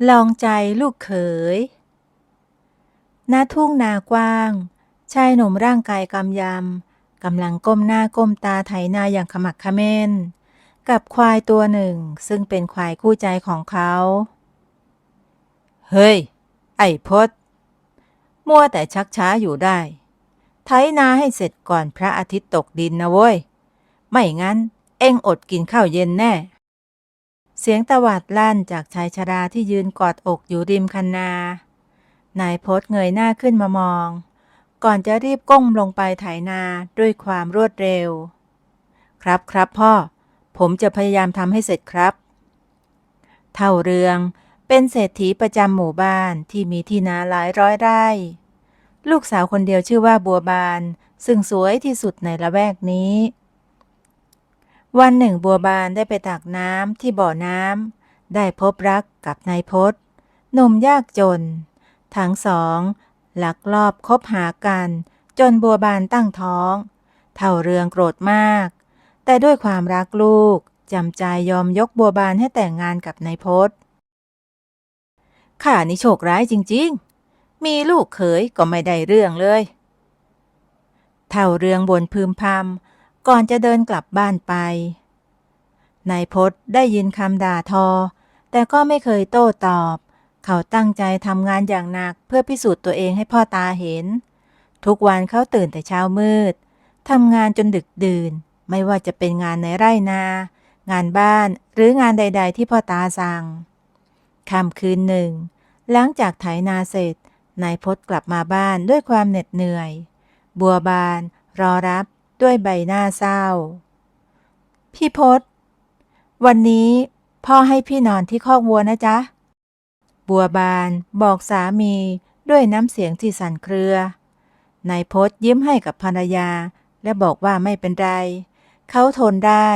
ลองใจลูกเขยณทุ่งนากว้างชายหนุ่มร่างกายกำยำกำลังก้มหน้าก้มตาไถนาอย่างขมักเขม้นกับควายตัวหนึ่งซึ่งเป็นควายคู่ใจของเขาเฮ้ยไอ้พดมัวแต่ชักช้าอยู่ได้ไถนาให้เสร็จก่อนพระอาทิตย์ตกดินนะเว้ยไม่งั้นเอ็งอดกินข้าวเย็นแน่เสียงตวาดลั่นจากชายชราที่ยืนกอดอกอยู่ริมคันนา นายพจน์เงยหน้าขึ้นมามองก่อนจะรีบก้มลงไปไถนาด้วยความรวดเร็วครับครับพ่อผมจะพยายามทำให้เสร็จครับเท่าเรืองเป็นเศรษฐีประจำหมู่บ้านที่มีที่นาหลายร้อยไร่ลูกสาวคนเดียวชื่อว่าบัวบานซึ่งสวยที่สุดในละแวกนี้วันหนึ่งบัวบานได้ไปตักน้ำที่บ่อน้ำได้พบรักกับนายพจน์หนุ่มยากจนทั้งสองลักลอบคบหากันจนบัวบานตั้งท้องเท่าเรืองโกรธมากแต่ด้วยความรักลูกจำใจยอมยกบัวบานให้แต่งงานกับนายพจน์ข้านี่โชคร้ายจริงๆมีลูกเขยก็ไม่ได้เรื่องเลยเท่าเรืองบ่นพึมพำก่อนจะเดินกลับบ้านไปนายพจน์ได้ยินคำด่าทอแต่ก็ไม่เคยโต้ตอบเขาตั้งใจทำงานอย่างหนักเพื่อพิสูจน์ตัวเองให้พ่อตาเห็นทุกวันเขาตื่นแต่เช้ามืดทำงานจนดึกดื่นไม่ว่าจะเป็นงานในไร่นางานบ้านหรืองานใดๆที่พ่อตาสั่งค่ำคืนหนึ่งหลังจากไถนาเสร็จนายพจน์กลับมาบ้านด้วยความเหน็ดเหนื่อยบัวบานรอรับด้วยใบหน้าเศร้าพี่พจน์วันนี้พ่อให้พี่นอนที่คอกวัวนะจ๊ะบัวบานบอกสามีด้วยน้ำเสียงที่สั่นเครือนายพจน์ยิ้มให้กับภรรยาและบอกว่าไม่เป็นไรเขาทนได้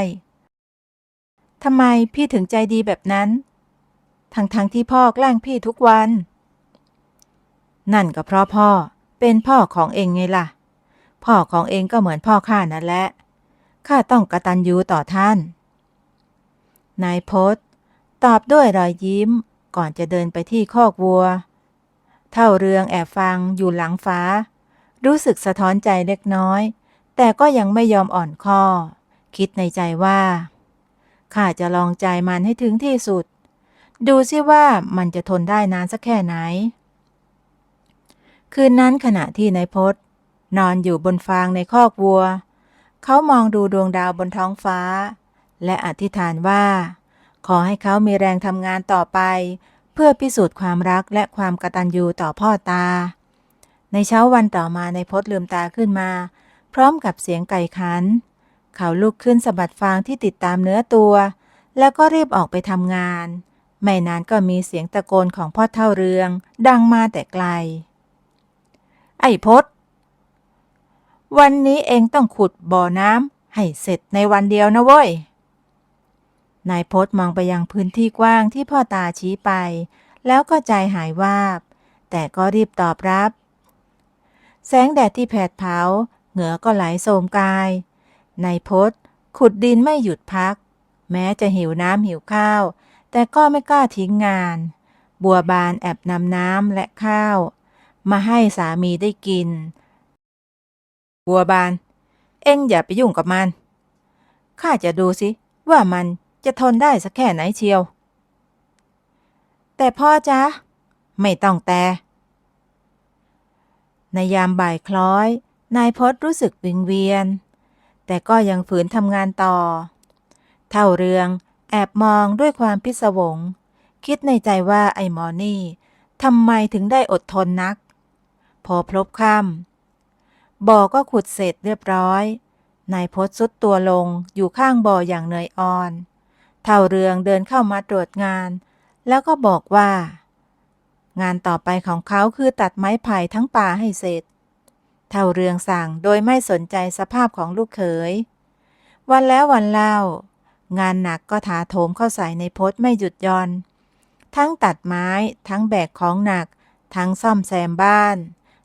ทำไมพี่ถึงใจดีแบบนั้นทั้งที่พ่อแกล้งพี่ทุกวันนั่นก็เพราะพ่อเป็นพ่อของเองไงล่ะพ่อของเองก็เหมือนพ่อข้านั่นแหละข้าต้องกตัญญูต่อท่านนายพจน์ตอบด้วยรอยยิ้มก่อนจะเดินไปที่คอกวัวเท่าเรืองแอบฟังอยู่หลังฟ้ารู้สึกสะท้อนใจเล็กน้อยแต่ก็ยังไม่ยอมอ่อนข้อคิดในใจว่าข้าจะลองใจมันให้ถึงที่สุดดูซิว่ามันจะทนได้นานสักแค่ไหนคืนนั้นขณะที่นายพจน์นอนอยู่บนฟางในคอกวัวเขามองดูดวงดาวบนท้องฟ้าและอธิษฐานว่าขอให้เขามีแรงทำงานต่อไปเพื่อพิสูจน์ความรักและความกตัญญูต่อพ่อตาในเช้าวันต่อมานายพจน์ลืมตาขึ้นมาพร้อมกับเสียงไก่ขันเขาลุกขึ้นสะบัดฟางที่ติดตามเนื้อตัวแล้วก็รีบออกไปทำงานไม่นานก็มีเสียงตะโกนของพ่อเฒ่าเรืองดังมาแต่ไกลไอ้พจน์วันนี้เองต้องขุดบ่อน้ำให้เสร็จในวันเดียวนะเว้ยนายพจน์มองไปยังพื้นที่กว้างที่พ่อตาชี้ไปแล้วก็ใจหายวาบแต่ก็รีบตอบรับแสงแดดที่แผดเผาเหงื่อก็ไหลโสมกายนายพจน์ขุดดินไม่หยุดพักแม้จะหิวน้ำหิวข้าวแต่ก็ไม่กล้าทิ้งงานบัวบานแอบนำน้ำและข้าวมาให้สามีได้กินบัวบานเอ็งอย่าไปยุ่งกับมันข้าจะดูสิว่ามันจะทนได้สักแค่ไหนเชียวแต่พ่อจ๊ะไม่ต้องแต่ในยามบ่ายคล้อยนายพจน์รู้สึกวิงเวียนแต่ก็ยังฝืนทำงานต่อเท่าเรืองแอบมองด้วยความพิศวงคิดในใจว่าไอ้หมอนี่ทำไมถึงได้อดทนนักพอพลบค่ำบ่อก็ขุดเสร็จเรียบร้อยนายพจน์ทรุดตัวลงอยู่ข้างบ่ออย่างเหนื่อยอ่อนเท่าเรืองเดินเข้ามาตรวจงานแล้วก็บอกว่างานต่อไปของเขาคือตัดไม้ไผ่ทั้งป่าให้เสร็จเท่าเรืองสั่งโดยไม่สนใจสภาพของลูกเขยวันแล้ววันเล่างานหนักก็ถาโถมเข้าใส่ในพจน์ไม่หยุดหย่อนทั้งตัดไม้ทั้งแบกของหนักทั้งซ่อมแซมบ้าน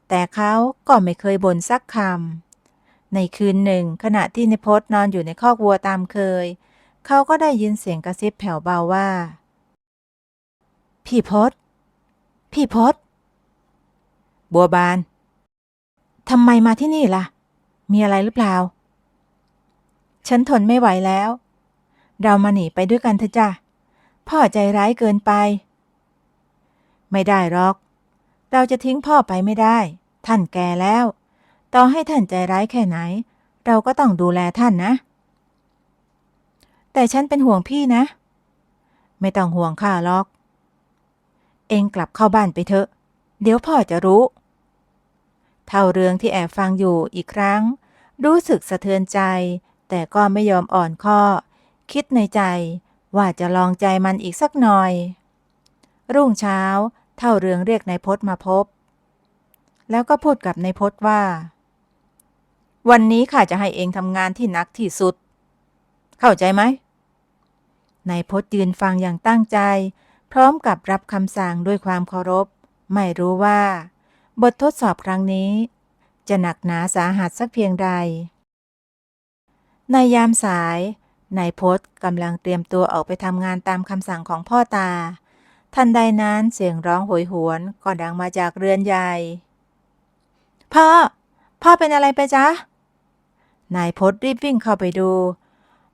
แต่เขาก็ไม่เคยบ่นสักคำในคืนหนึ่งขณะที่ในพจน์นอนอยู่ในคอกวัวตามเคยเขาก็ได้ยินเสียงกระซิบแผ่วเบาว่า พี่พศพี่พศบัวบานทำไมมาที่นี่ล่ะมีอะไรหรือเปล่าฉันทนไม่ไหวแล้วเรามาหนีไปด้วยกันเถอะจ้ะพ่อใจร้ายเกินไปไม่ได้หรอกเราจะทิ้งพ่อไปไม่ได้ท่านแก่แล้วต่อให้ท่านใจร้ายแค่ไหนเราก็ต้องดูแลท่านนะแต่ฉันเป็นห่วงพี่นะไม่ต้องห่วงข้าหรอกเองกลับเข้าบ้านไปเถอะเดี๋ยวพ่อจะรู้เท่าเรืองที่แอบฟังอยู่อีกครั้งรู้สึกสะเทือนใจแต่ก็ไม่ยอมอ่อนข้อคิดในใจว่าจะลองใจมันอีกสักหน่อยรุ่งเช้าเท่าเรืองเรียกนายพจน์มาพบแล้วก็พูดกับนายพจน์ว่าวันนี้ข้าจะให้เองทำงานที่หนักที่สุดเข้าใจไหมนายพจน์ยืนฟังอย่างตั้งใจพร้อมกับรับคำสั่งด้วยความเคารพไม่รู้ว่าบททดสอบครั้งนี้จะหนักหนาสาหัสสักเพียงใดในยามสายนายพจน์กำลังเตรียมตัวออกไปทำงานตามคำสั่งของพ่อตาทันใดนั้นเสียงร้องโหยหวนก็ดังมาจากเรือนใหญ่พ่อเป็นอะไรไปจ๊ะนายพจน์รีบวิ่งเข้าไปดู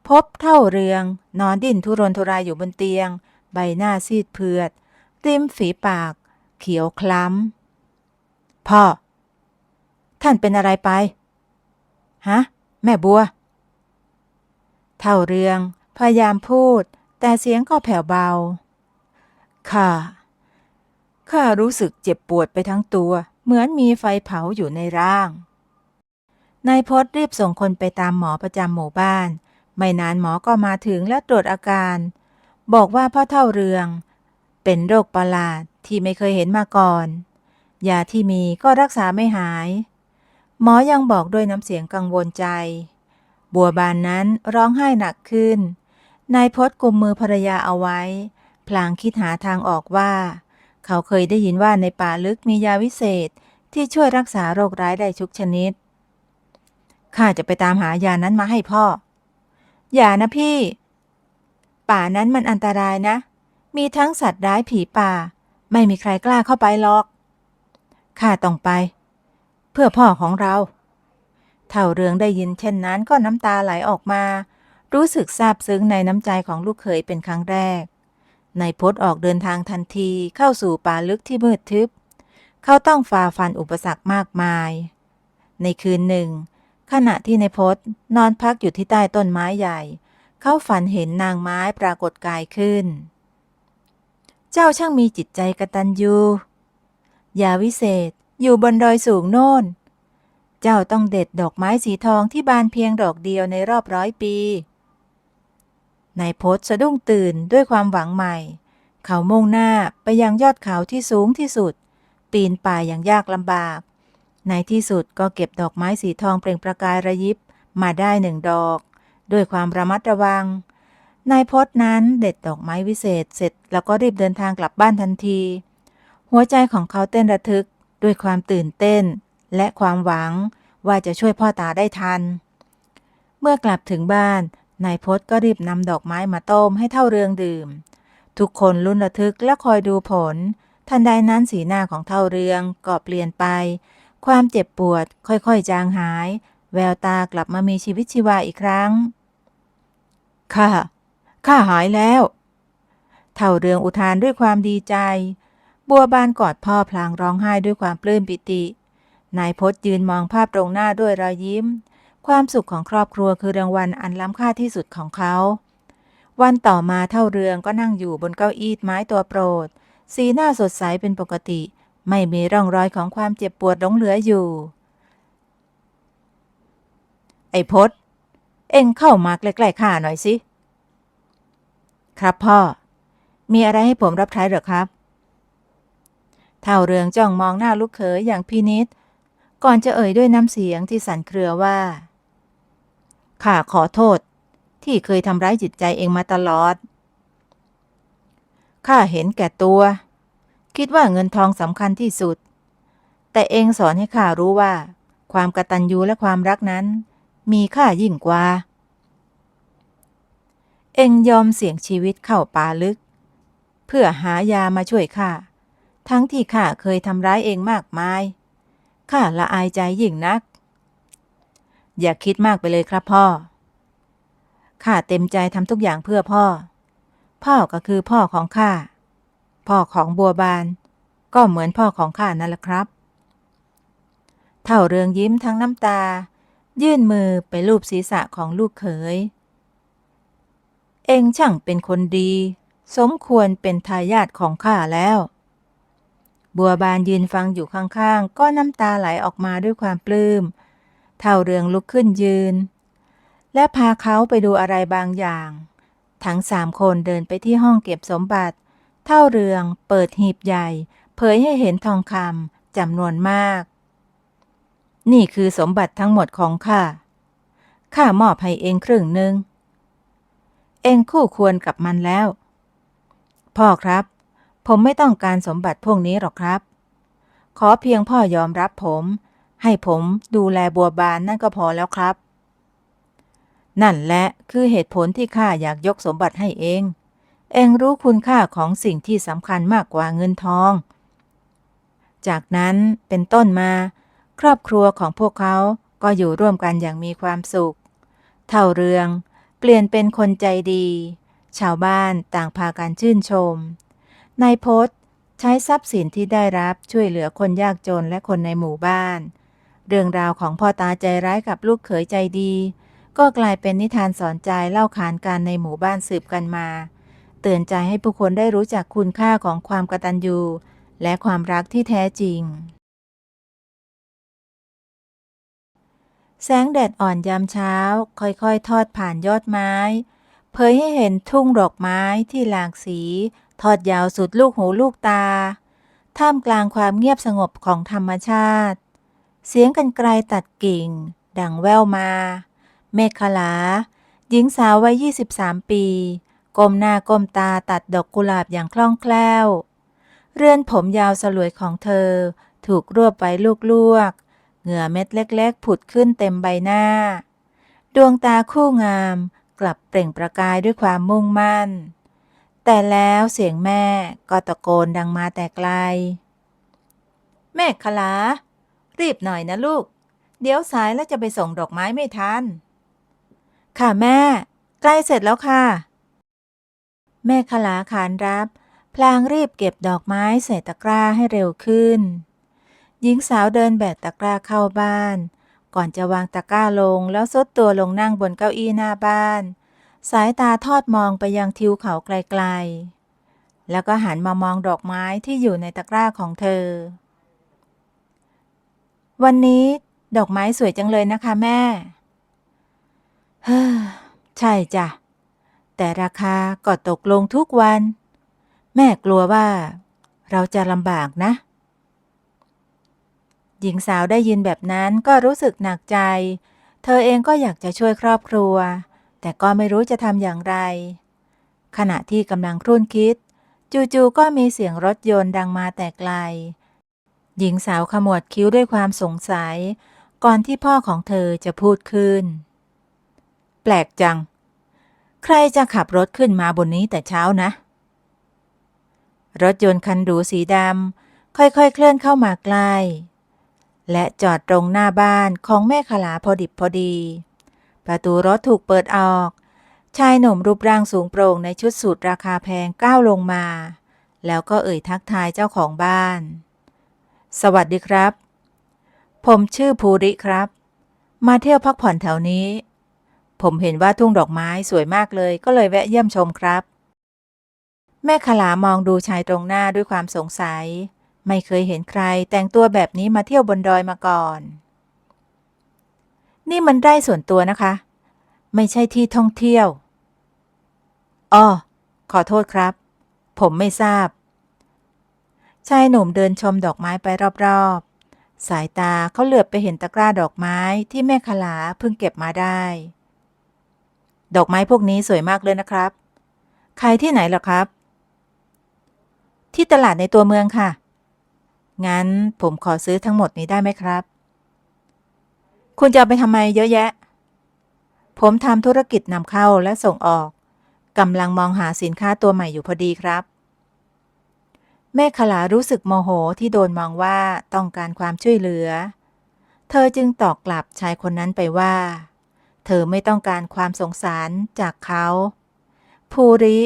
พบเท่าเรืองนอนดิ้นทุรนทุรายอยู่บนเตียงใบหน้าซีดเผือดริมฝีปากเขียวคล้ำพ่อท่านเป็นอะไรไปฮะแม่บัวเท่าเรืองพยายามพูดแต่เสียงก็แผ่วเบาข้ารู้สึกเจ็บปวดไปทั้งตัวเหมือนมีไฟเผาอยู่ในร่างนายพจน์รีบส่งคนไปตามหมอประจำหมู่บ้านไม่นานหมอก็มาถึงและตรวจอาการบอกว่าพ่อเท่าเรืองเป็นโรคประหลาดที่ไม่เคยเห็นมาก่อนยาที่มีก็รักษาไม่หายหมอยังบอกด้วยน้ำเสียงกังวลใจบัวบานนั้นร้องไห้หนักขึ้นนายพจน์กุมมือภรรยาเอาไว้พลางคิดหาทางออกว่าเขาเคยได้ยินว่าในป่าลึกมียาวิเศษที่ช่วยรักษาโรคร้ายได้ทุกชนิดข้าจะไปตามหายานั้นมาให้พ่ออย่านะพี่ป่านั้นมันอันตรายนะมีทั้งสัตว์ร้ายผีป่าไม่มีใครกล้าเข้าไปหรอกข้าต้องไปเพื่อพ่อของเราเท่าเรืองได้ยินเช่นนั้นก็น้ำตาไหลออกมารู้สึกซาบซึ้งในน้ำใจของลูกเขยเป็นครั้งแรกนายพจน์ออกเดินทางทันทีเข้าสู่ป่าลึกที่มืดทึบเขาต้องฝ่าฟันอุปสรรคมากมายในคืนหนึ่งขณะที่นายพจน์นอนพักอยู่ที่ใต้ต้นไม้ใหญ่เขาฝันเห็นนางไม้ปรากฏกายขึ้นเจ้าช่างมีจิตใจกตัญญูยาวิเศษอยู่บนดอยสูงโน่นเจ้าต้องเด็ดดอกไม้สีทองที่บานเพียงดอกเดียวในรอบ100 ปีนายพจน์สะดุ้งตื่นด้วยความหวังใหม่เขามุ่งหน้าไปยังยอดเขาที่สูงที่สุดปีนป่ายอย่างยากลำบากในที่สุดก็เก็บดอกไม้สีทองเปล่งประกายระยิบมาได้1 ดอกด้วยความระมัดระวังนายพจน์นั้นเด็ดดอกไม้วิเศษเสร็จแล้วก็รีบเดินทางกลับบ้านทันทีหัวใจของเขาเต้นระทึกด้วยความตื่นเต้นและความหวังว่าจะช่วยพ่อตาได้ทันเมื่อกลับถึงบ้านนายพจน์ก็รีบนำดอกไม้มาต้มให้เท่าเรืองดื่มทุกคนลุ้นระทึกและคอยดูผลทันใดนั้นสีหน้าของเท่าเรืองก็เปลี่ยนไปความเจ็บปวดค่อยๆจางหายแววตากลับมามีชีวิตชีวาอีกครั้งข้าหายแล้วเท่าเรืองอุทานด้วยความดีใจบัวบานกอดพ่อพลางร้องไห้ด้วยความปลื้มปิตินายพจน์ยืนมองภาพตรงหน้าด้วยรอยยิ้มความสุขของครอบครัวคือรางวัลอันล้ำค่าที่สุดของเขาวันต่อมาเท่าเรืองก็นั่งอยู่บนเก้าอี้ไม้ตัวโปรดสีหน้าสดใสเป็นปกติไม่มีร่องรอยของความเจ็บปวดหลงเหลืออยู่ไอ้พจน์เอ็งเข้ามาใกล้ๆข้าหน่อยสิครับพ่อมีอะไรให้ผมรับใช้หรือครับเท่าเรืองจ้องมองหน้าลูกเขยอย่างพินิจก่อนจะเอ่ยด้วยน้ำเสียงที่สั่นเครือว่าข้าขอโทษที่เคยทำร้ายจิตใจเองมาตลอดข้าเห็นแก่ตัวคิดว่าเงินทองสำคัญที่สุดแต่เองสอนให้ข้ารู้ว่าความกตัญญูและความรักนั้นมีค่ายิ่งกว่าเองยอมเสี่ยงชีวิตเข้าป่าลึกเ พื่อหายามาช่วยข้าทั้งที่ข้าเคยทำร้ายเองมากมายข้าละอายใจยิ่งนักอย่าคิดมากไปเลยครับพ่อข้าเต็มใจทำทุกอย่างเพื่อพ่อพ่อก็คือพ่อของข้าพ่อของบัวบานก็เหมือนพ่อของข้านั่นแหละครับเท่าเรืองยิ้มทั้งน้ำตายื่นมือไปลูบศีรษะของลูกเขยเอ็งช่างเป็นคนดีสมควรเป็นทายาทของข้าแล้วบัวบานยืนฟังอยู่ข้างๆก็น้ำตาไหลออกมาด้วยความปลื้มเท่าเรืองลุกขึ้นยืนและพาเขาไปดูอะไรบางอย่างทั้ง3 คนเดินไปที่ห้องเก็บสมบัติเท่าเรืองเปิดหีบใหญ่เผยให้เห็นทองคำจำนวนมากนี่คือสมบัติทั้งหมดของข้ามอบให้เองครึ่งหนึ่งเองคู่ควรกับมันแล้วพ่อครับผมไม่ต้องการสมบัติพวกนี้หรอกครับขอเพียงพ่อยอมรับผมให้ผมดูแลบัวบานนั่นก็พอแล้วครับนั่นแหละคือเหตุผลที่ข้าอยากยกสมบัติให้เองรู้คุณค่าของสิ่งที่สำคัญมากกว่าเงินทองจากนั้นเป็นต้นมาครอบครัวของพวกเขาก็อยู่ร่วมกันอย่างมีความสุขเท่าเรืองเปลี่ยนเป็นคนใจดีชาวบ้านต่างพากันชื่นชมนายพจน์ใช้ทรัพย์สินที่ได้รับช่วยเหลือคนยากจนและคนในหมู่บ้านเรื่องราวของพ่อตาใจร้ายกับลูกเขยใจดีก็กลายเป็นนิทานสอนใจเล่าขานกันในหมู่บ้านสืบกันมาเตือนใจให้ผู้คนได้รู้จักคุณค่าของความกตัญญูและความรักที่แท้จริงแสงแดดอ่อนยามเช้าค่อยๆทอดผ่านยอดไม้เผยให้เห็นทุ่งดอกไม้ที่หลากสีทอดยาวสุดลูกหูลูกตาท่ามกลางความเงียบสงบของธรรมชาติเสียงกรรไกรตัดกิ่งดังแว่วมาเมฆขลาหญิงสาววัย23 ปีก้มหน้าก้มตาตัดดอกกุหลาบอย่างคล่องแคล่วเรือนผมยาวสลวยของเธอถูกรวบไว้ลวกๆเหงื่อเม็ดเล็กๆผุดขึ้นเต็มใบหน้าดวงตาคู่งามกลับเปล่งประกายด้วยความมุ่งมั่นแต่แล้วเสียงแม่ก็ตะโกนดังมาแต่ไกลแม่ขลารีบหน่อยนะลูกเดี๋ยวสายแล้วจะไปส่งดอกไม้ไม่ทันค่ะแม่ใกล้เสร็จแล้วค่ะแม่ขลาขานรับพลางรีบเก็บดอกไม้ใส่ตะกร้าให้เร็วขึ้นหญิงสาวเดินแบกตะกร้าเข้าบ้านก่อนจะวางตะกร้าลงแล้วซดตัวลงนั่งบนเก้าอี้หน้าบ้านสายตาทอดมองไปยังทิวเขาไกลๆแล้วก็หันมามองดอกไม้ที่อยู่ในตะกร้าของเธอวันนี้ดอกไม้สวยจังเลยนะคะแม่เฮ้อใช่จ้ะแต่ราคาก็ตกลงทุกวันแม่กลัวว่าเราจะลำบากนะหญิงสาวได้ยินแบบนั้นก็รู้สึกหนักใจเธอเองก็อยากจะช่วยครอบครัวแต่ก็ไม่รู้จะทำอย่างไรขณะที่กำลังครุ่นคิดจู่ๆก็มีเสียงรถยนต์ดังมาแต่ไกลหญิงสาวขมวดคิ้วด้วยความสงสัยก่อนที่พ่อของเธอจะพูดขึ้นแปลกจังใครจะขับรถขึ้นมาบนนี้แต่เช้านะรถยนต์คันหรูสีดำค่อยๆเคลื่อนเข้ามาใกล้และจอดตรงหน้าบ้านของแม่ขลาพอดิบพอดีประตูรถถูกเปิดออกชายหนุ่มรูปร่างสูงโปร่งในชุดสูทราคาแพงก้าวลงมาแล้วก็เอ่ยทักทายเจ้าของบ้านสวัสดีครับผมชื่อภูริครับมาเที่ยวพักผ่อนแถวนี้ผมเห็นว่าทุ่งดอกไม้สวยมากเลยก็เลยแวะเยี่ยมชมครับแม่ขลามองดูชายตรงหน้าด้วยความสงสัยไม่เคยเห็นใครแต่งตัวแบบนี้มาเที่ยวบนดอยมาก่อนนี่มันไร่ส่วนตัวนะคะไม่ใช่ที่ท่องเที่ยวอ้อขอโทษครับผมไม่ทราบชายหนุ่มเดินชมดอกไม้ไปรอบๆสายตาเขาเหลือบไปเห็นตะกร้าดอกไม้ที่แม่ขลาเพิ่งเก็บมาได้ดอกไม้พวกนี้สวยมากเลยนะครับขายที่ไหนล่ะครับที่ตลาดในตัวเมืองค่ะงั้นผมขอซื้อทั้งหมดนี้ได้ไหมครับคุณจะเอาไปทำไมเยอะแยะผมทำธุรกิจนำเข้าและส่งออกกำลังมองหาสินค้าตัวใหม่อยู่พอดีครับ แม่ขลารู้สึกโมโหที่โดนมองว่าต้องการความช่วยเหลือเธอจึงตอบกลับชายคนนั้นไปว่าเธอไม่ต้องการความสงสารจากเขาภูริ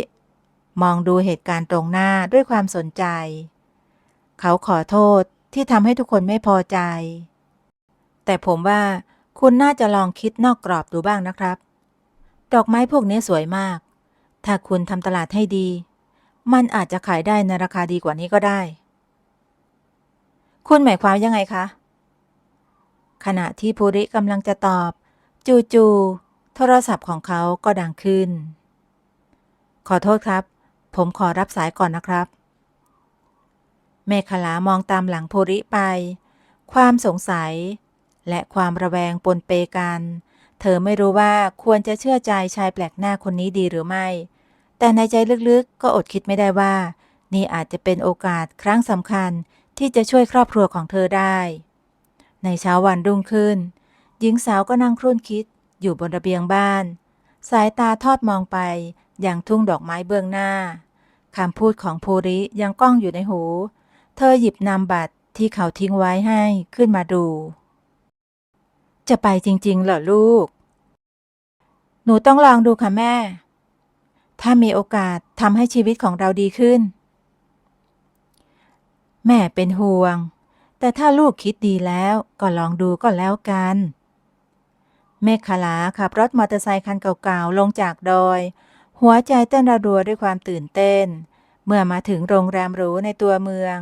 มองดูเหตุการณ์ตรงหน้าด้วยความสนใจเขาขอโทษที่ทำให้ทุกคนไม่พอใจแต่ผมว่าคุณน่าจะลองคิดนอกกรอบดูบ้างนะครับดอกไม้พวกนี้สวยมากถ้าคุณทำตลาดให้ดีมันอาจจะขายได้ในราคาดีกว่านี้ก็ได้คุณหมายความยังไงคะขณะที่ภูริกำลังจะตอบจู่ๆโทรศัพท์ของเขาก็ดังขึ้นขอโทษครับผมขอรับสายก่อนนะครับเมขลามองตามหลังภูริไปความสงสัยและความระแวงปนเปกันเธอไม่รู้ว่าควรจะเชื่อใจชายแปลกหน้าคนนี้ดีหรือไม่แต่ในใจลึกๆก็อดคิดไม่ได้ว่านี่อาจจะเป็นโอกาสครั้งสำคัญที่จะช่วยครอบครัวของเธอได้ในเช้าวันรุ่งขึ้นหญิงสาวก็นั่งครุ่นคิดอยู่บนระเบียงบ้านสายตาทอดมองไปอย่างทุ่งดอกไม้เบื้องหน้าคำพูดของภูริยังก้องอยู่ในหูเธอหยิบนามบัตรที่เขาทิ้งไว้ให้ขึ้นมาดูจะไปจริงๆเหรอลูกหนูต้องลองดูค่ะแม่ถ้ามีโอกาสทำให้ชีวิตของเราดีขึ้นแม่เป็นห่วงแต่ถ้าลูกคิดดีแล้วก็ลองดูก็แล้วกันเมฆขลาขับรถมอเตอร์ไซค์คันเก่าๆลงจากดอยหัวใจเต้นระรัวด้วยความตื่นเต้นเมื่อมาถึงโรงแรมหรูในตัวเมือง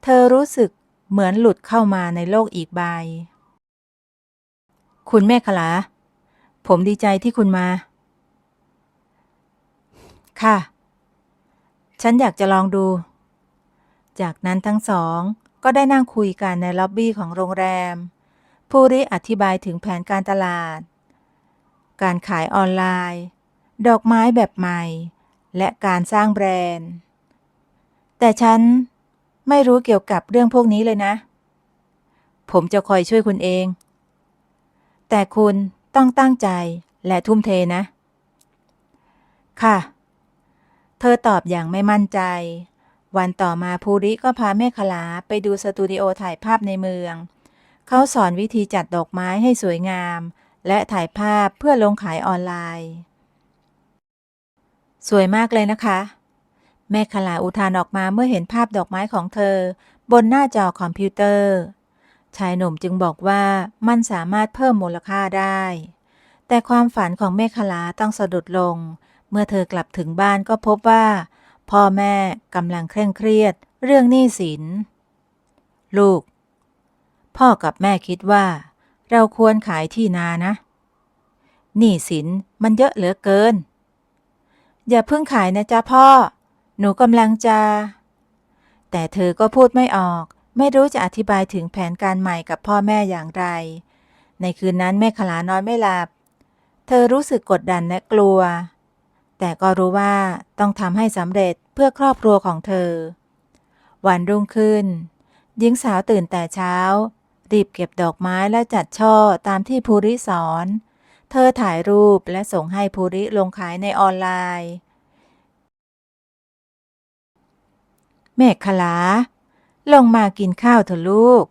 เธอรู้สึกเหมือนหลุดเข้ามาในโลกอีกใบคุณเมฆขลาผมดีใจที่คุณมาค่ะฉันอยากจะลองดูจากนั้นทั้งสองก็ได้นั่งคุยกันในล็อบบี้ของโรงแรมภูริอธิบายถึงแผนการตลาดการขายออนไลน์ดอกไม้แบบใหม่และการสร้างแบรนด์แต่ฉันไม่รู้เกี่ยวกับเรื่องพวกนี้เลยนะผมจะคอยช่วยคุณเองแต่คุณต้องตั้งใจและทุ่มเทนะค่ะเธอตอบอย่างไม่มั่นใจวันต่อมาภูริก็พาเมขลาไปดูสตูดิโอถ่ายภาพในเมืองเขาสอนวิธีจัดดอกไม้ให้สวยงามและถ่ายภาพเพื่อลงขายออนไลน์สวยมากเลยนะคะแม่ขลาอุทานออกมาเมื่อเห็นภาพดอกไม้ของเธอบนหน้าจอคอมพิวเตอร์ชายหนุ่มจึงบอกว่ามันสามารถเพิ่มมูลค่าได้แต่ความฝันของเมขลาต้องสะดุดลงเมื่อเธอกลับถึงบ้านก็พบว่าพ่อแม่กำลังเคร่งเครียดเรื่องหนี้สินลูกพ่อกับแม่คิดว่าเราควรขายที่นานะหนี้สินมันเยอะเหลือเกินอย่าเพิ่งขายนะจ๊ะพ่อหนูกำลังจะแต่เธอก็พูดไม่ออกไม่รู้จะอธิบายถึงแผนการใหม่กับพ่อแม่อย่างไรในคืนนั้นแม่ขลานอนไม่หลับเธอรู้สึกกดดันและกลัวแต่ก็รู้ว่าต้องทำให้สำเร็จเพื่อครอบครัวของเธอวันรุ่งขึ้นหญิงสาวตื่นแต่เช้ารีบเก็บดอกไม้และจัดช่อตามที่ภูริสอนเธอถ่ายรูปและส่งให้ภูริลงขายในออนไลน์เมฆขลาลงมากินข้าวเถอะลูก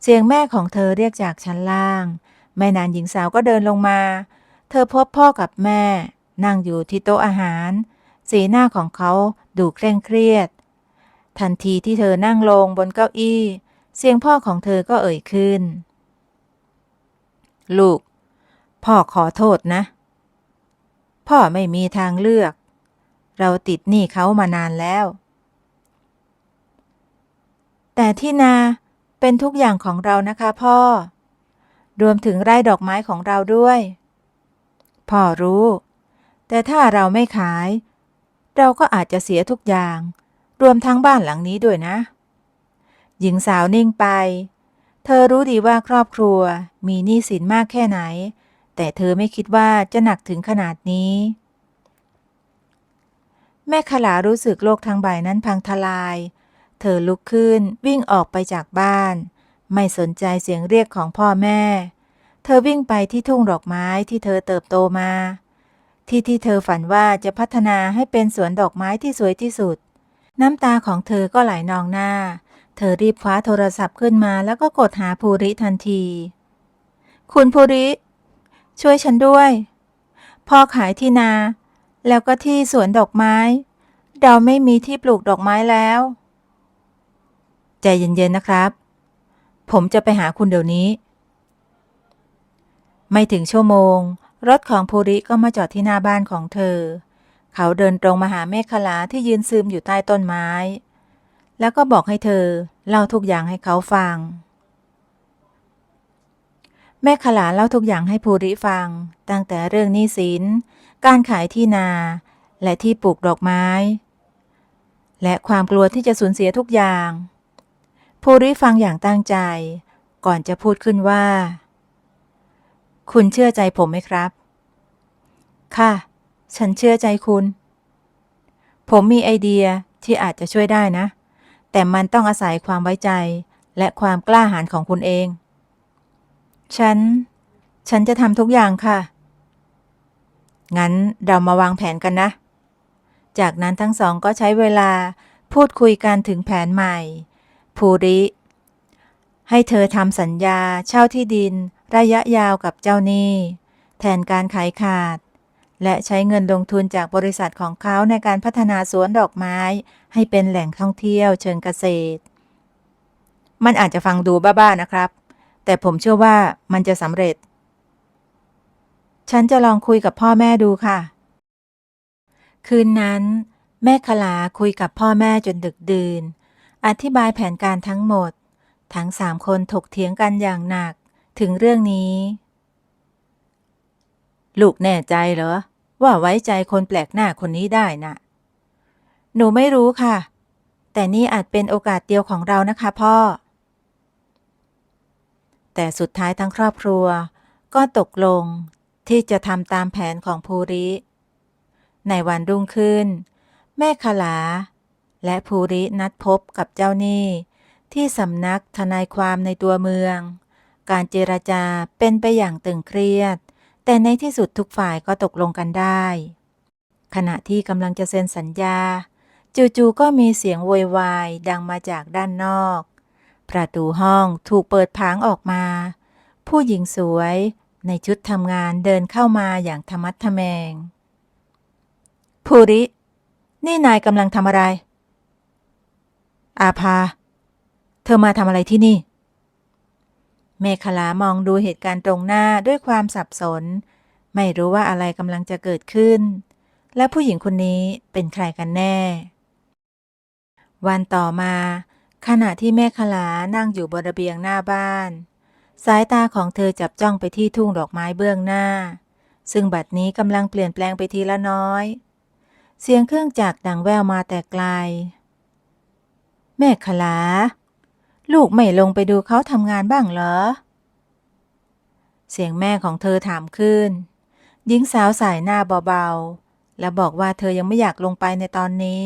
เสียงแม่ของเธอเรียกจากชั้นล่างไม่นานหญิงสาวก็เดินลงมาเธอพบพ่อกับแม่นั่งอยู่ที่โต๊ะอาหารสีหน้าของเขาดูเคร่งเครียดทันทีที่เธอนั่งลงบนเก้าอี้เสียงพ่อของเธอก็เอ่ยขึ้นลูกพ่อขอโทษนะพ่อไม่มีทางเลือกเราติดหนี้เขามานานแล้วแต่ที่นาเป็นทุกอย่างของเรานะคะพ่อรวมถึงไร่ดอกไม้ของเราด้วยพ่อรู้แต่ถ้าเราไม่ขายเราก็อาจจะเสียทุกอย่างรวมทั้งบ้านหลังนี้ด้วยนะหญิงสาวนิ่งไปเธอรู้ดีว่าครอบครัวมีหนี้สินมากแค่ไหนแต่เธอไม่คิดว่าจะหนักถึงขนาดนี้แม่ขลารู้สึกโลกทั้งใบนั้นพังทลายเธอลุกขึ้นวิ่งออกไปจากบ้านไม่สนใจเสียงเรียกของพ่อแม่เธอวิ่งไปที่ทุ่งดอกไม้ที่เธอเติบโตมาที่เธอฝันว่าจะพัฒนาให้เป็นสวนดอกไม้ที่สวยที่สุด น้ำตาของเธอก็ไหลนองหน้า เธอรีบคว้าโทรศัพท์ขึ้นมาแล้วก็กดหาภูริทันที คุณภูริ ช่วยฉันด้วย พ่อขายที่นา แล้วก็ที่สวนดอกไม้ เราไม่มีที่ปลูกดอกไม้แล้ว ใจเย็นๆนะครับ ผมจะไปหาคุณเดี๋ยวนี้ ไม่ถึงชั่วโมง รถของภูริก็มาจอดที่หน้าบ้านของเธอ เขาเดินตรงมาหาเมฆขลาที่ยืนซึมอยู่ใต้ต้นไม้ แล้วก็บอกให้เธอเล่าทุกอย่างให้เขาฟัง เมฆขลาเล่าทุกอย่างให้ภูริฟัง ตั้งแต่เรื่องหนี้สิน การขายที่นา และที่ปลูกดอกไม้ และความกลัวที่จะสูญเสียทุกอย่าง ภูริฟังอย่างตั้งใจ ก่อนจะพูดขึ้นว่า คุณเชื่อใจผมไหมครับ ค่ะ ฉันเชื่อใจคุณ ผมมีไอเดียที่อาจจะช่วยได้นะ แต่มันต้องอาศัยความไว้ใจและความกล้าหาญของคุณเอง ฉันจะทำทุกอย่างค่ะ งั้นเรามาวางแผนกันนะ จากนั้นทั้งสองก็ใช้เวลาพูดคุยกันถึงแผนใหม่ ภูริให้เธอทำสัญญาเช่าที่ดินระยะยาวกับเจ้าหนี้แทนการขายขาด และใช้เงินลงทุนจากบริษัทของเขาในการพัฒนาสวนดอกไม้ให้เป็นแหล่งท่องเที่ยวเชิงเกษตร มันอาจจะฟังดูบ้าๆนะครับ แต่ผมเชื่อว่ามันจะสำเร็จ ฉันจะลองคุยกับพ่อแม่ดูค่ะ คืนนั้นแม่ขลาคุยกับพ่อแม่จนดึกดื่น อธิบายแผนการทั้งหมด ทั้ง3 คนถกเถียงกันอย่างหนักถึงเรื่องนี้ ลูกแน่ใจเหรอว่าไว้ใจคนแปลกหน้าคนนี้ได้น่ะ หนูไม่รู้ค่ะ แต่นี่อาจเป็นโอกาสเดียวของเรานะคะพ่อ แต่สุดท้ายทั้งครอบครัวก็ตกลงที่จะทำตามแผนของภูริ ในวันรุ่งขึ้น แม่ขลาและภูรินัดพบกับเจ้าหนี้ที่สำนักทนายความในตัวเมือง การเจรจาเป็นไปอย่างตึงเครียด แต่ในที่สุดทุกฝ่ายก็ตกลงกันได้ ขณะที่กำลังจะเซ็นสัญญา จู่ๆก็มีเสียงโวยวายดังมาจากด้านนอก ประตูห้องถูกเปิดผางออกมา ผู้หญิงสวยในชุดทำงานเดินเข้ามาอย่างทะมัดทะแมง ภูริ นี่นายกำลังทำอะไร อาภา เธอมาทำอะไรที่นี่ เมขลามองดูเหตุการณ์ตรงหน้าด้วยความสับสน ไม่รู้ว่าอะไรกำลังจะเกิดขึ้น และผู้หญิงคนนี้เป็นใครกันแน่ วันต่อมา ขณะที่เมขลานั่งอยู่บนระเบียงหน้าบ้าน สายตาของเธอจับจ้องไปที่ทุ่งดอกไม้เบื้องหน้า ซึ่งบัดนี้กำลังเปลี่ยนแปลงไปทีละน้อย เสียงเครื่องจักรดังแว่วมาแต่ไกล แม่ขลา ลูกไม่ลงไปดูเขาทำงานบ้างเหรอ เสียงแม่ของเธอถามขึ้น หญิงสาวสายหน้าเบาๆ และบอกว่าเธอยังไม่อยากลงไปในตอนนี้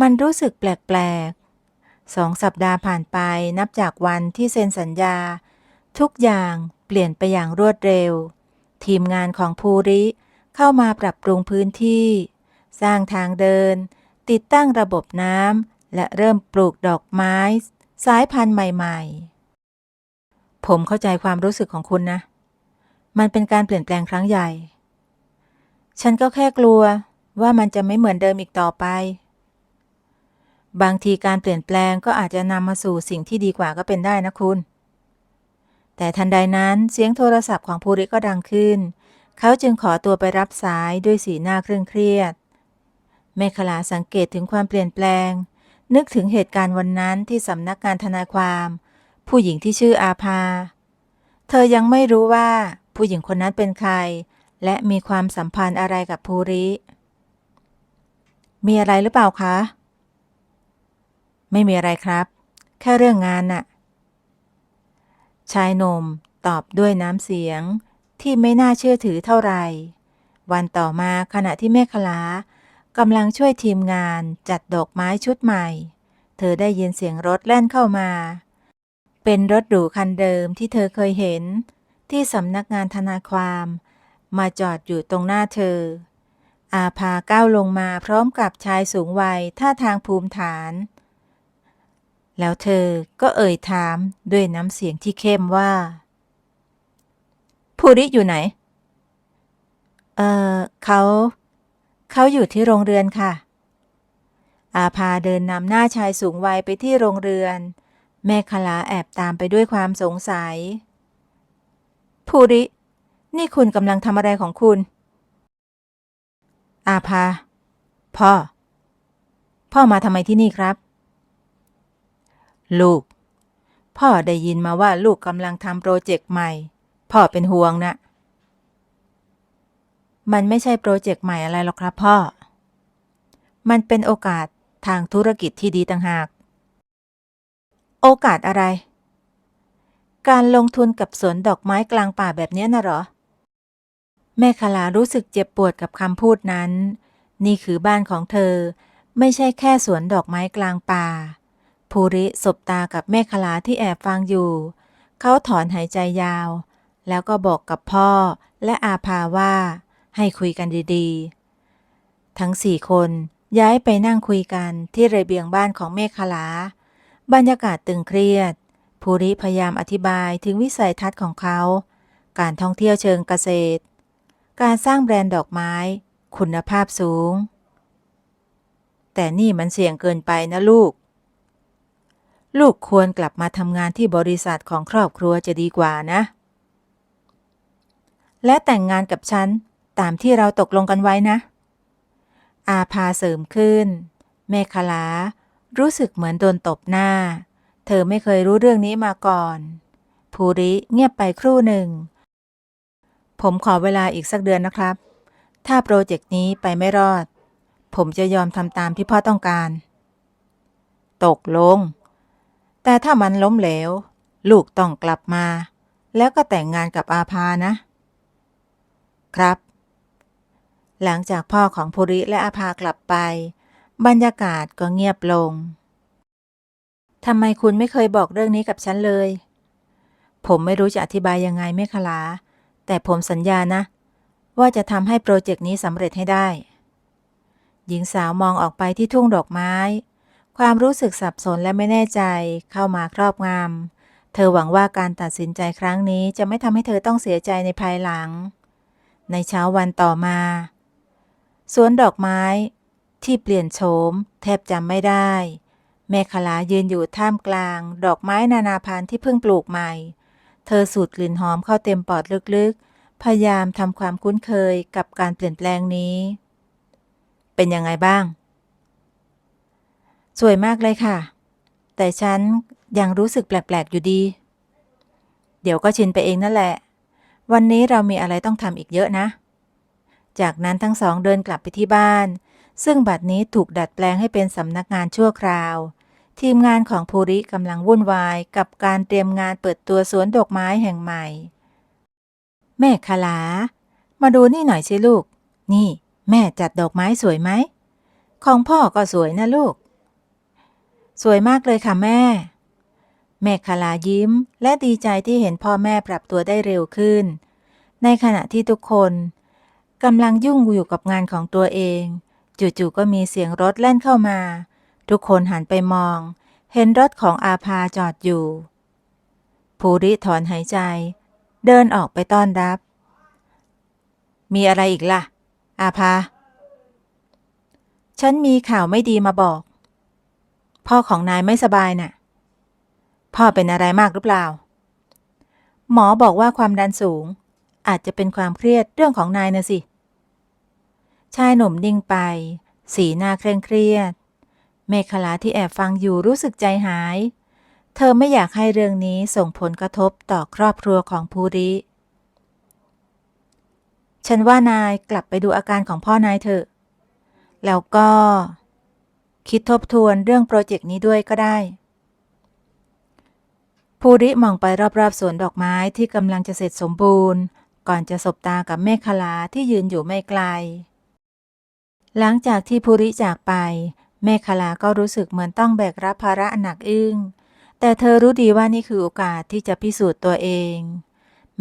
มันรู้สึกแปลกๆ2 สัปดาห์ผ่านไปนับจากวันที่เซ็นสัญญา ทุกอย่างเปลี่ยนไปอย่างรวดเร็ว ทีมงานของภูริเข้ามาปรับปรุงพื้นที่ สร้างทางเดิน ติดตั้งระบบน้ำและเริ่มปลูกดอกไม้ สายพันธุ์ใหม่ๆ ผมเข้าใจความรู้สึกของคุณนะ มันเป็นการเปลี่ยนแปลงครั้งใหญ่ ฉันก็แค่กลัวว่ามันจะไม่เหมือนเดิมอีกต่อไป บางทีการเปลี่ยนแปลงก็อาจจะนำมาสู่สิ่งที่ดีกว่าก็เป็นได้นะคุณ แต่ทันใดนั้นเสียงโทรศัพท์ของภูริก็ดังขึ้น เขาจึงขอตัวไปรับสายด้วยสีหน้าเคร่งเครียด เมขลาสังเกตถึงความเปลี่ยนแปลง นึกถึงเหตุการณ์วันนั้นที่สำนักงานทนายความ ผู้หญิงที่ชื่ออาภา เธอยังไม่รู้ว่าผู้หญิงคนนั้นเป็นใคร และมีความสัมพันธ์อะไรกับภูริ มีอะไรหรือเปล่าคะ ไม่มีอะไรครับ แค่เรื่องงานน่ะ ชายหนุ่มตอบด้วยน้ำเสียงที่ไม่น่าเชื่อถือเท่าไหร่ วันต่อมาขณะที่เมขลากำลังช่วยทีมงานจัดดอกไม้ชุดใหม่ เธอได้ยินเสียงรถแล่นเข้ามา เป็นรถหรูคันเดิมที่เธอเคยเห็นที่สำนักงานทนายความ มาจอดอยู่ตรงหน้าเธอ อาภาก้าวลงมาพร้อมกับชายสูงวัยท่าทางภูมิฐาน แล้วเธอก็เอ่ยถามด้วยน้ำเสียงที่เข้มว่าภูริอยู่ไหนเอ่อเขาอยู่ที่โรงเรือนค่ะ อาภาเดินนำหน้าชายสูงวัยไปที่โรงเรือนแม่คลาแอบตามไปด้วยความสงสัยภูรินี่คุณกำลังทำอะไรของคุณอาภาพ่อมาทำไมที่นี่ครับลูกพ่อได้ยินมาว่าลูกกำลังทำโปรเจกต์ใหม่พ่อเป็นห่วงนะมันไม่ใช่โปรเจกต์ใหม่อะไรหรอกครับพ่อมันเป็นโอกาสทางธุรกิจที่ดีต่างหากโอกาสอะไรการลงทุนกับสวนดอกไม้กลางป่าแบบนี้น่ะเหรอแม่คลารู้สึกเจ็บปวดกับคำพูดนั้นนี่คือบ้านของเธอไม่ใช่แค่สวนดอกไม้กลางป่าภูริสบตากับแม่คลาที่แอบฟังอยู่เขาถอนหายใจยาวแล้วก็บอกกับพ่อและอาภาว่าให้คุยกันดีๆทั้งสี่คนย้ายไปนั่งคุยกันที่ระเบียงบ้านของเมฆลาบรรยากาศตึงเครียดภูริพยายามอธิบายถึงวิสัยทัศน์ของเขาการท่องเที่ยวเชิงเกษตรการสร้างแบรนด์ดอกไม้คุณภาพสูงแต่นี่มันเสี่ยงเกินไปนะลูกควรกลับมาทำงานที่บริษัทของครอบครัวจะดีกว่านะและแต่งงานกับฉันตามที่เราตกลงกันไว้นะอาภาเสริมขึ้นเมฆลารู้สึกเหมือนโดนตบหน้าเธอไม่เคยรู้เรื่องนี้มาก่อนภูริเงียบไปครู่หนึ่งผมขอเวลาอีกสักเดือนนะครับถ้าโปรเจกต์นี้ไปไม่รอดผมจะยอมทำตามที่พ่อต้องการตกลงแต่ถ้ามันล้มเหลวลูกต้องกลับมาแล้วก็แต่งงานกับอาภานะครับหลังจากพ่อของภูริและอาภากลับไปบรรยากาศก็เงียบลงทำไมคุณไม่เคยบอกเรื่องนี้กับฉันเลยผมไม่รู้จะอธิบายยังไงเมฆลาแต่ผมสัญญานะว่าจะทำให้โปรเจกต์นี้สำเร็จให้ได้หญิงสาวมองออกไปที่ทุ่งดอกไม้ความรู้สึกสับสนและไม่แน่ใจเข้ามาครอบงำเธอหวังว่าการตัดสินใจครั้งนี้จะไม่ทำให้เธอต้องเสียใจในภายหลังในเช้าวันต่อมาสวนดอกไม้ที่เปลี่ยนโฉมแทบจำไม่ได้แม่ขลายืนอยู่ท่ามกลางดอกไม้นานาพันธุ์ที่เพิ่งปลูกใหม่เธอสูดกลิ่นหอมเข้าเต็มปอดลึกๆพยายามทำความคุ้นเคยกับการเปลี่ยนแปลงนี้เป็นยังไงบ้างสวยมากเลยค่ะแต่ฉันยังรู้สึกแปลกๆอยู่ดีเดี๋ยวก็ชินไปเองนั่นแหละวันนี้เรามีอะไรต้องทำอีกเยอะนะจากนั้นทั้งสองเดินกลับไปที่บ้านซึ่งบัดนี้ถูกดัดแปลงให้เป็นสำนักงานชั่วคราวทีมงานของภูริกำลังวุ่นวายกับการเตรียมงานเปิดตัวสวนดอกไม้แห่งใหม่แม่ขลามาดูนี่หน่อยสิลูกนี่แม่จัดดอกไม้สวยไหมของพ่อก็สวยนะลูกสวยมากเลยค่ะแม่ขลายิ้มและดีใจที่เห็นพ่อแม่ปรับตัวได้เร็วขึ้นในขณะที่ทุกคนกำลังยุ่งอยู่กับงานของตัวเองจู่ๆก็มีเสียงรถแล่นเข้ามาทุกคนหันไปมองเห็นรถของอาภาจอดอยู่ภูริถอนหายใจเดินออกไปต้อนรับมีอะไรอีกล่ะอาภาฉันมีข่าวไม่ดีมาบอกพ่อของนายไม่สบายน่ะพ่อเป็นอะไรมากหรือเปล่าหมอบอกว่าความดันสูงอาจจะเป็นความเครียดเรื่องของนายนะสิชายหนุ่มนิ่งไปสีหน้าเคร่งเครียดเมฆลาที่แอบฟังอยู่รู้สึกใจหายเธอไม่อยากให้เรื่องนี้ส่งผลกระทบต่อครอบครัวของภูริฉันว่านายกลับไปดูอาการของพ่อนายเถอะแล้วก็คิดทบทวนเรื่องโปรเจกต์นี้ด้วยก็ได้ภูริมองไปรอบๆสวนดอกไม้ที่กำลังจะเสร็จสมบูรณ์ก่อนจะสบตากับเมฆลาที่ยืนอยู่ไม่ไกลหลังจากที่ภูริจากไปเมฆลาก็รู้สึกเหมือนต้องแบกรับภาระอันหนักอึ้งแต่เธอรู้ดีว่านี่คือโอกาสที่จะพิสูจน์ตัวเอง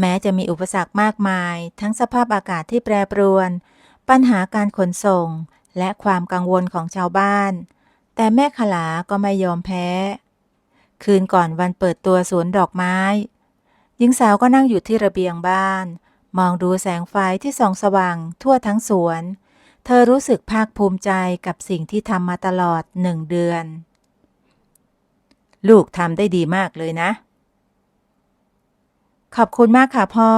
แม้จะมีอุปสรรคมากมายทั้งสภาพอากาศที่แปรปรวน ปัญหาการขนส่งและความกังวลของชาวบ้านแต่แม่ขลาก็ไม่ยอมแพ้คืนก่อนวันเปิดตัวสวนดอกไม้หญิงสาวก็นั่งอยู่ที่ระเบียงบ้านมองดูแสงไฟที่ส่องสว่างทั่วทั้งสวนเธอรู้สึกภาคภูมิใจกับสิ่งที่ทำมาตลอด1 เดือนลูกทำได้ดีมากเลยนะขอบคุณมากค่ะพ่อ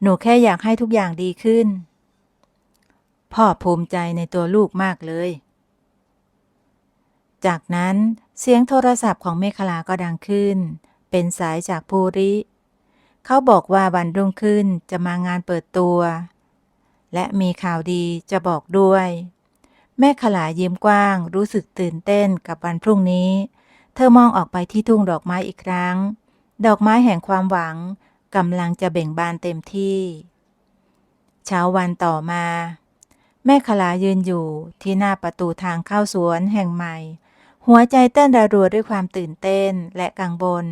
หนูแค่อยากให้ทุกอย่างดีขึ้นพ่อภูมิใจในตัวลูกมากเลยจากนั้นเสียงโทรศัพท์ของเมขลาก็ดังขึ้นเป็นสายจากภูริเขาบอกว่าวันรุ่งขึ้นจะมางานเปิดตัวและมีข่าวดีจะบอกด้วยแม่ขลายิ้มกว้างรู้สึกตื่นเต้นกับวันพรุ่งนี้เธอมองออกไปที่ทุ่งดอกไม้อีกครั้งดอกไม้แห่งความหวังกำลังจะเบ่งบานเต็มที่เช้าวันต่อมาแม่ขลายืนอยู่ที่หน้าประตูทางเข้าสวนแห่งใหม่หัวใจเต้นระรัวด้วยความตื่นเต้นและกังวล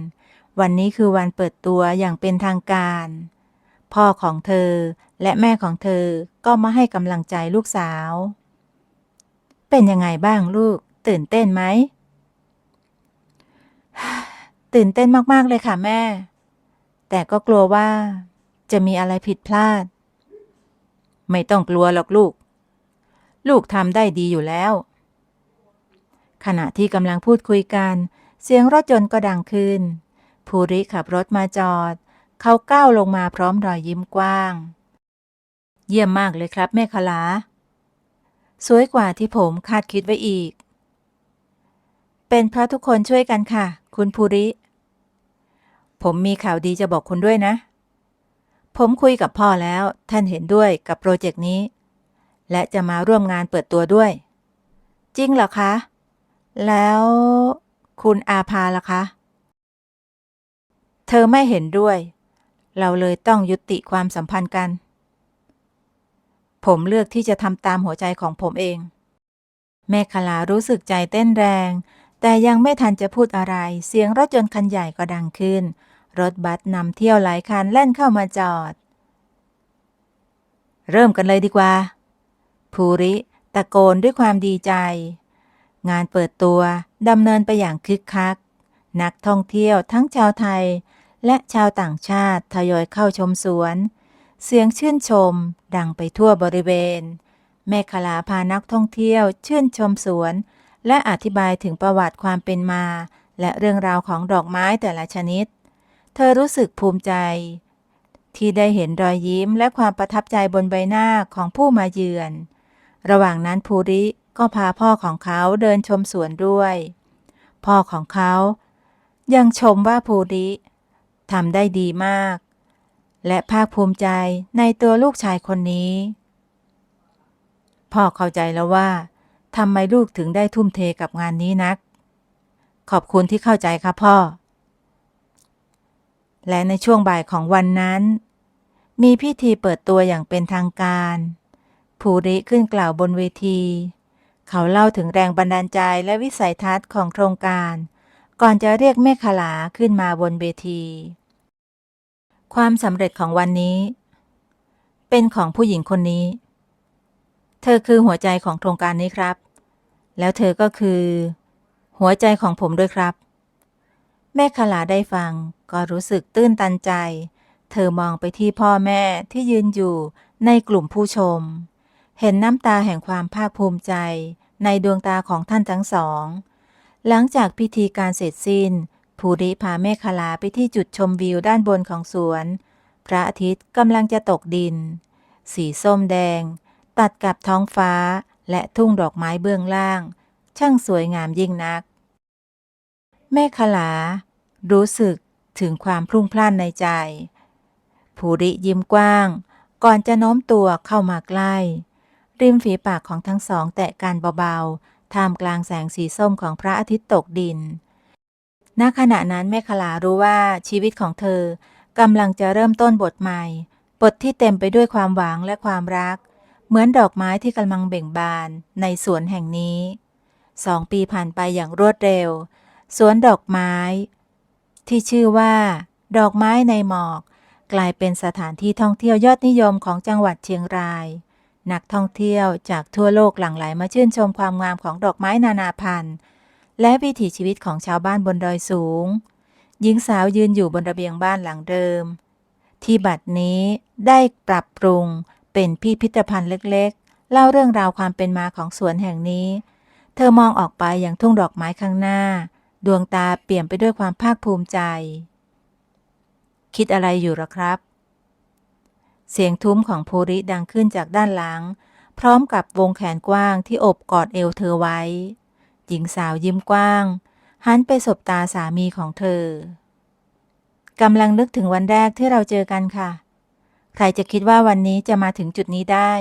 วันนี้คือวันเปิดตัวอย่างเป็นทางการพ่อของเธอและแม่ของเธอก็มาให้กำลังใจลูกสาวเป็นยังไงบ้างลูกตื่นเต้นไหม ตื่นเต้นมากๆเลยค่ะแม่แต่ก็กลัวว่าจะมีอะไรผิดพลาดไม่ต้องกลัวหรอกลูกทำได้ดีอยู่แล้วขณะที่กำลังพูดคุยกันเสียงรถยนต์ก็ดังขึ้นภูริขับรถมาจอดเขาก้าวลงมาพร้อมรอยยิ้มกว้างเยี่ยมมากเลยครับแม่ขลาสวยกว่าที่ผมคาดคิดไว้อีกเป็นเพราะทุกคนช่วยกันค่ะคุณภูริผมมีข่าวดีจะบอกคุณด้วยนะผมคุยกับพ่อแล้วท่านเห็นด้วยกับโปรเจกต์นี้และจะมาร่วมงานเปิดตัวด้วยจริงเหรอคะแล้วคุณอาภาล่ะคะเธอไม่เห็นด้วยเราเลยต้องยุติความสัมพันธ์กันผมเลือกที่จะทำตามหัวใจของผมเองแม่ขลารู้สึกใจเต้นแรงแต่ยังไม่ทันจะพูดอะไรเสียงรถยนต์คันใหญ่ก็ดังขึ้นรถบัสนำเที่ยวหลายคันแล่นเข้ามาจอดเริ่มกันเลยดีกว่าภูริตะโกนด้วยความดีใจงานเปิดตัวดำเนินไปอย่างคึกคักนักท่องเที่ยวทั้งชาวไทยและชาวต่างชาติทยอยเข้าชมสวนเสียงชื่นชมดังไปทั่วบริเวณแม่ขลาพานักท่องเที่ยวชื่นชมสวนและอธิบายถึงประวัติความเป็นมาและเรื่องราวของดอกไม้แต่ละชนิดเธอรู้สึกภูมิใจที่ได้เห็นรอยยิ้มและความประทับใจบนใบหน้าของผู้มาเยือนระหว่างนั้นภูริก็พาพ่อของเขาเดินชมสวนด้วยพ่อของเขายังชมว่าภูริทำได้ดีมากและภาคภูมิใจในตัวลูกชายคนนี้พ่อเข้าใจแล้วว่าทำไมลูกถึงได้ทุ่มเทกับงานนี้นักขอบคุณที่เข้าใจค่ะพ่อและในช่วงบ่ายของวันนั้นมีพิธีเปิดตัวอย่างเป็นทางการภูริขึ้นกล่าวบนเวทีเขาเล่าถึงแรงบันดาลใจและวิสัยทัศน์ของโครงการก่อนจะเรียกเมขลาขึ้นมาบนเวทีความสำเร็จของวันนี้เป็นของผู้หญิงคนนี้เธอคือหัวใจของโครงการนี้ครับแล้วเธอก็คือหัวใจของผมด้วยครับแม่ขลาได้ฟังก็รู้สึกตื้นตันใจเธอมองไปที่พ่อแม่ที่ยืนอยู่ในกลุ่มผู้ชมเห็นน้ำตาแห่งความภาคภูมิใจในดวงตาของท่านทั้งสองหลังจากพิธีการเสร็จสิ้นภูริพาแม่ขลาไปที่จุดชมวิวด้านบนของสวนพระอาทิตย์กำลังจะตกดินสีส้มแดงตัดกับท้องฟ้าและทุ่งดอกไม้เบื้องล่างช่างสวยงามยิ่งนักแม่ขลารู้สึกถึงความพลุ่งพล่านในใจภูริยิ้มกว้างก่อนจะโน้มตัวเข้ามาใกล้ริมฝีปากของทั้งสองแตะกันเบาๆท่ามกลางแสงสีส้มของพระอาทิตย์ตกดินณขณะนั้นแม่ขลารู้ว่าชีวิตของเธอกำลังจะเริ่มต้นบทใหม่บทที่เต็มไปด้วยความหวังและความรักเหมือนดอกไม้ที่กำลังเบ่งบานในสวนแห่งนี้2 ปีผ่านไปอย่างรวดเร็วสวนดอกไม้ที่ชื่อว่าดอกไม้ในหมอกกลายเป็นสถานที่ท่องเที่ยวยอดนิยมของจังหวัดเชียงราย นักท่องเที่ยวจากทั่วโลกหลั่งไหลมาชื่นชมความงามของดอกไม้นานาพันธุ์และวิถีชีวิตของชาวบ้านบนดอยสูงหญิงสาวยืนอยู่บนระเบียงบ้านหลังเดิมที่บัดนี้ได้ปรับปรุงเป็นพิพิธภัณฑ์เล็กๆเล่าเรื่องราวความเป็นมาของสวนแห่งนี้เธอมองออกไปอย่างทุ่งดอกไม้ข้างหน้าดวงตาเปี่ยมไปด้วยความภาคภูมิใจคิดอะไรอยู่หรอครับเสียงทุ้มของภูริดังขึ้นจากด้านหลังพร้อมกับวงแขนกว้างที่โอบกอดเอวเธอไว้หญิงสาวยิ้มกว้างหันไปสบตาสามีของเธอกำลังนึกถึงวันแรกที่เราเจอกันค่ะใครจะคิดว่าวันนี้จะมาถึงจุดนี้ได้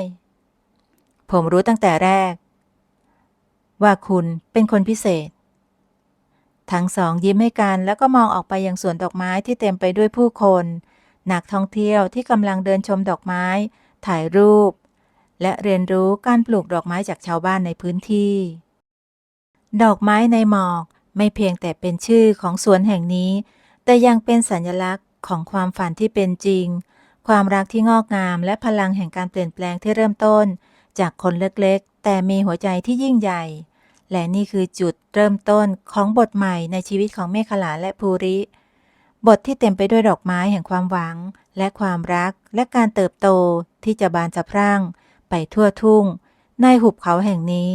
ผมรู้ตั้งแต่แรกว่าคุณเป็นคนพิเศษทั้งสองยิ้มให้กันแล้วก็มองออกไปยังสวนดอกไม้ที่เต็มไปด้วยผู้คนนักท่องเที่ยวที่กำลังเดินชมดอกไม้ถ่ายรูปและเรียนรู้การปลูกดอกไม้จากชาวบ้านในพื้นที่ดอกไม้ในหมอกไม่เพียงแต่เป็นชื่อของสวนแห่งนี้แต่ยังเป็นสัญลักษณ์ของความฝันที่เป็นจริงความรักที่งอกงามและพลังแห่งการเปลี่ยนแปลงที่เริ่มต้นจากคนเล็กๆแต่มีหัวใจที่ยิ่งใหญ่และนี่คือจุดเริ่มต้นของบทใหม่ในชีวิตของเมขลาและภูริบทที่เต็มไปด้วยดอกไม้แห่งความหวังและความรักและการเติบโตที่จะบานสะพรั่งไปทั่วทุ่งในหุบเขาแห่งนี้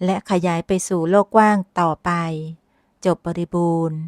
และขยายไปสู่โลกกว้างต่อไปจบบริบูรณ์